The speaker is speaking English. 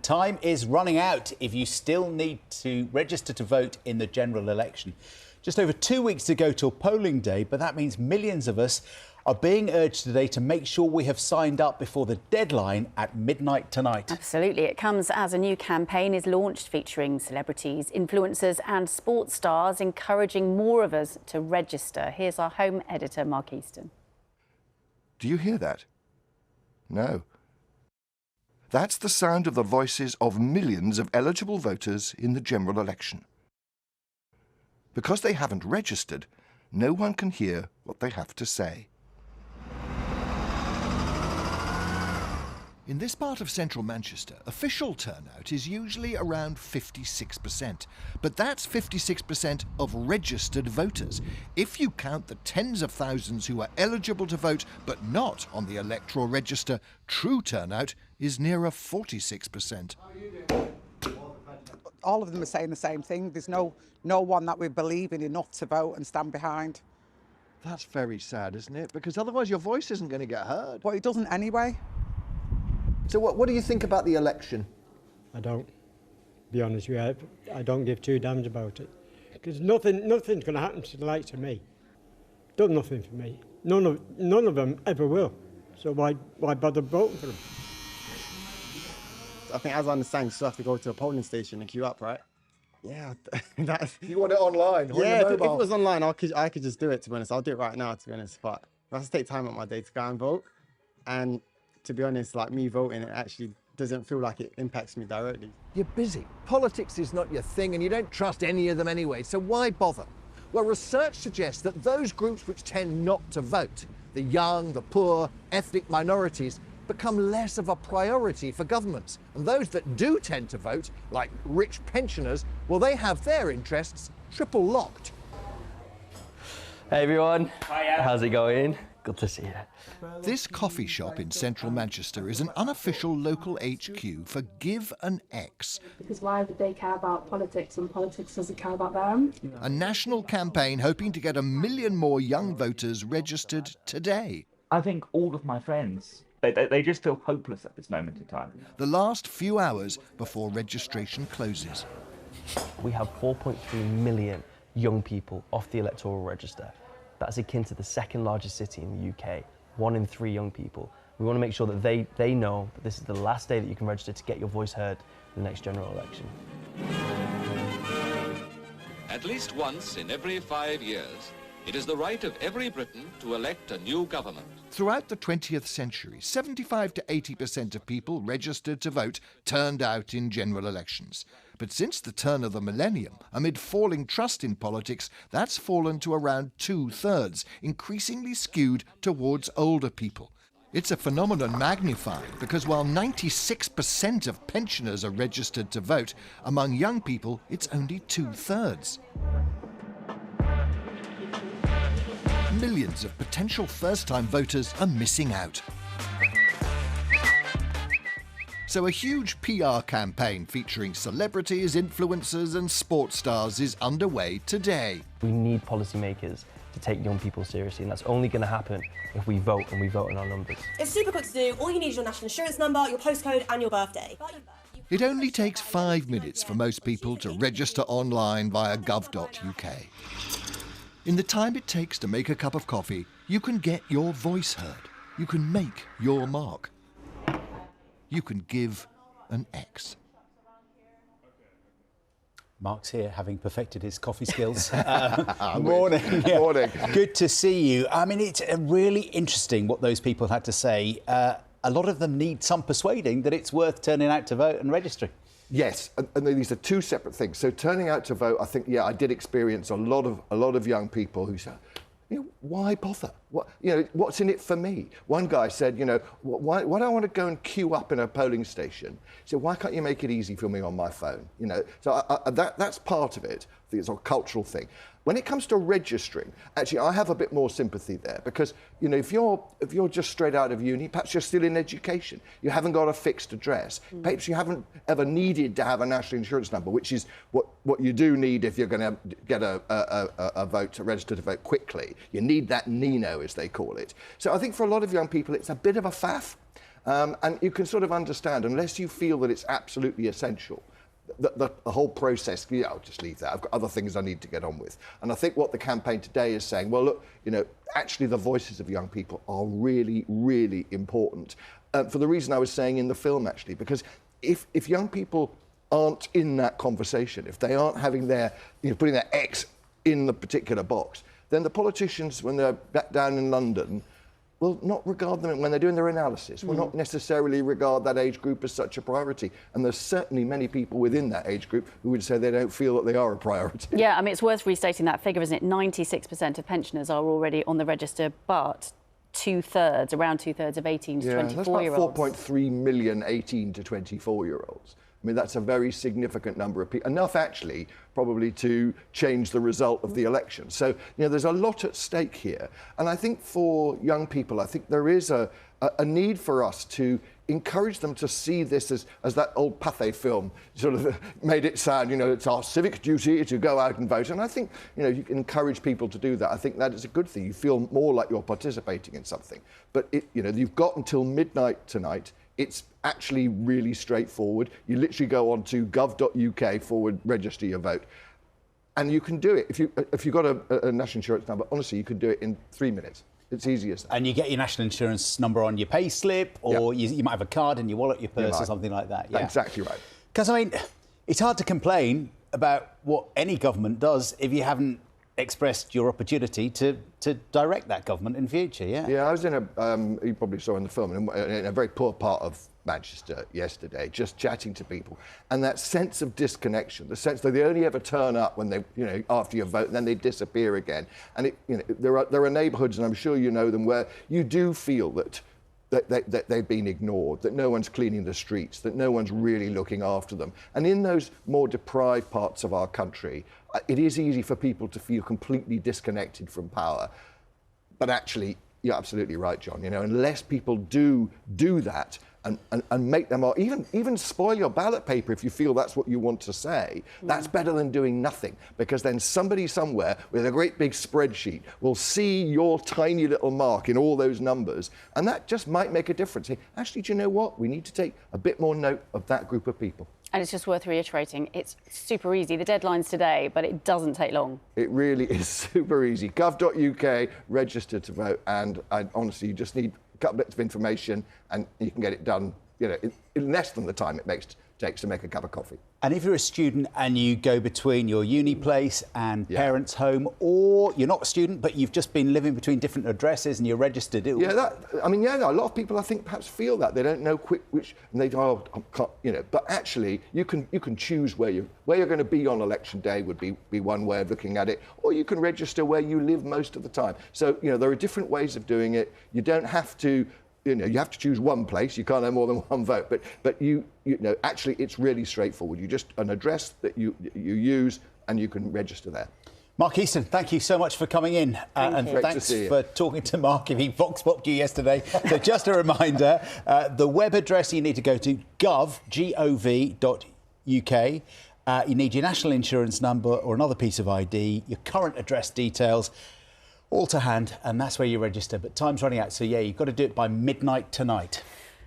And time is running out if you still need to register to vote in the general election. Just over 2 weeks to go till polling day, but that means millions of us are being urged today to make sure we have signed up before the deadline at midnight tonight. Absolutely. It comes as a new campaign is launched featuring celebrities, influencers and sports stars, encouraging more of us to register. Here's our home editor, Mark Easton. Do you hear that? No. That's the sound of the voices of millions of eligible voters in the general election. Because they haven't registered, no one can hear what they have to say. In this part of central Manchester, official turnout is usually around 56%. But that's 56% of registered voters. If you count the tens of thousands who are eligible to vote but not on the electoral register, true turnout is nearer 46%. All of them are saying the same thing. There's no one that we believe in enough to vote and stand behind. That's very sad, isn't it? Because otherwise your voice isn't going to get heard. Well, it doesn't anyway. So what do you think about the election? I don't, be honest with you. I don't give two damns about it. Because nothing's going to happen to the likes of me. Done nothing for me. None of them ever will. So why bother voting for them? I think, as I understand, you still have to go to a polling station and queue up, right? Yeah. You want it online? Yeah, if it was online, I could just do it, to be honest. I'll do it right now, to be honest. But I have to take time out my day to go and vote. And to be honest, like me voting, it actually doesn't feel like it impacts me directly. You're busy. Politics is not your thing and you don't trust any of them anyway, so why bother? Well, research suggests that those groups which tend not to vote, the young, the poor, ethnic minorities, become less of a priority for governments. And those that do tend to vote, like rich pensioners, well, they have their interests triple locked. Hey everyone, hiya. How's it going? Good to see you. This coffee shop in central Manchester is an unofficial local HQ for Give an X. Because why would they care about politics when politics doesn't care about them? A national campaign hoping to get 1 million more young voters registered today. I think all of my friends, they just feel hopeless at this moment in time. The last few hours before registration closes. We have 4.3 million young people off the electoral register. That's akin to the second largest city in the UK. 1 in 3 young people. We want to make sure that they know that this is the last day that you can register to get your voice heard in the next general election. At least once in every 5 years, it is the right of every Briton to elect a new government. Throughout the 20th century, 75 to 80% of people registered to vote turned out in general elections. But since the turn of the millennium, amid falling trust in politics, that's fallen to around 2/3, increasingly skewed towards older people. It's a phenomenon magnified because while 96% of pensioners are registered to vote, among young people it's only 2/3. Millions of potential first-time voters are missing out. So a huge PR campaign featuring celebrities, influencers and sports stars is underway today. We need policymakers to take young people seriously, and that's only going to happen if we vote, and we vote in our numbers. It's super quick to do. All you need is your national insurance number, your postcode and your birthday. It only takes 5 minutes for most people to register online via gov.uk. In the time it takes to make a cup of coffee, you can get your voice heard. You can make your mark. You can give an X. Mark's here, having perfected his coffee skills. Morning. Yeah. Morning. Good to see you. I mean, it's really interesting what those people had to say. A lot of them need some persuading that it's worth turning out to vote and registering. Yes, and these are two separate things. So turning out to vote, I think, yeah, I did experience a lot of young people who said, you know, why bother? What's in it for me? One guy said, why do I want to go and queue up in a polling station? He said, why can't you make it easy for me on my phone? So that's part of it. I think it's a cultural thing. When it comes to registering, actually, I have a bit more sympathy there because, if you're just straight out of uni, perhaps you're still in education, you haven't got a fixed address, perhaps you haven't ever needed to have a national insurance number, which is what you do need if you're going to get a vote, to register to vote quickly. You need that NINO, as they call it. So I think for a lot of young people, it's a bit of a faff. And you can sort of understand, unless you feel that it's absolutely essential, the whole process, yeah, I'll just leave that. I've got other things I need to get on with. And I think what the campaign today is saying, well, look, you know, actually the voices of young people are really, really important. For the reason I was saying in the film, actually, because if young people aren't in that conversation, if they aren't having their, you know, putting their X in the particular box, then the politicians, when they're back down in London, will not regard them, when they're doing their analysis, will not necessarily regard that age group as such a priority. And there's certainly many people within that age group who would say they don't feel that they are a priority. Yeah, I mean, it's worth restating that figure, isn't it? 96% of pensioners are already on the register, but around two-thirds of 18 to 24-year-olds. That's about 4.3 million 18 to 24-year-olds. I mean, that's a very significant number of people, enough actually probably to change the result of the election. So, you know, there's a lot at stake here. And I think for young people, I think there is a need for us to encourage them to see this as that old Pathé film sort of made it sound, you know, it's our civic duty to go out and vote. And I think, you know, you can encourage people to do that. I think that is a good thing. You feel more like you're participating in something. But, you know, you've got until midnight tonight. It's actually really straightforward. You literally go on to gov.uk/register your vote. And you can do it. If you've got a national insurance number, honestly, you can do it in 3 minutes. It's easy as that. And you get your national insurance number on your pay slip, or you might have a card in your wallet, your purse, or something like that. Yeah, exactly right. Because, I mean, it's hard to complain about what any government does if you haven't expressed your opportunity to direct that government in future, yeah? Yeah, I was in you probably saw in the film, in a very poor part of Manchester yesterday, just chatting to people. And that sense of disconnection, the sense that they only ever turn up when they, you know, after you vote, and then they disappear again. And, you know, there are neighbourhoods, and I'm sure you know them, where you do feel that they've been ignored, that no one's cleaning the streets, that no one's really looking after them. And in those more deprived parts of our country, it is easy for people to feel completely disconnected from power. But actually, you're absolutely right, John. You know, unless people do that and make them, or even spoil your ballot paper if you feel that's what you want to say, that's better than doing nothing, because then somebody somewhere with a great big spreadsheet will see your tiny little mark in all those numbers, and that just might make a difference. Actually, do you know what? We need to take a bit more note of that group of people. And it's just worth reiterating, it's super easy. The deadline's today, but it doesn't take long. It really is super easy. Gov.uk, register to vote, and honestly, you just need a couple bits of information and you can get it done, you know, in less than the time it takes to make a cup of coffee. And if you're a student and you go between your uni place and parents' home, or you're not a student but you've just been living between different addresses and you're registered, a lot of people I think perhaps feel that they don't know which, and they go, oh, I can't, you know. But actually, you can choose where you're going to be on election day would be one way of looking at it, or you can register where you live most of the time. So, you know, there are different ways of doing it. You don't have to. You know, you have to choose one place. You can't have more than one vote. But you know, actually, it's really straightforward. You just an address that you use, and you can register there. Mark Easton, thank you so much for coming in, and thanks for talking to Mark if he vox popped you yesterday. So just a reminder, the web address you need to go to gov.uk. You need your national insurance number or another piece of ID, your current address details, all to hand, and that's where you register. But time's running out, so yeah, you've got to do it by midnight tonight.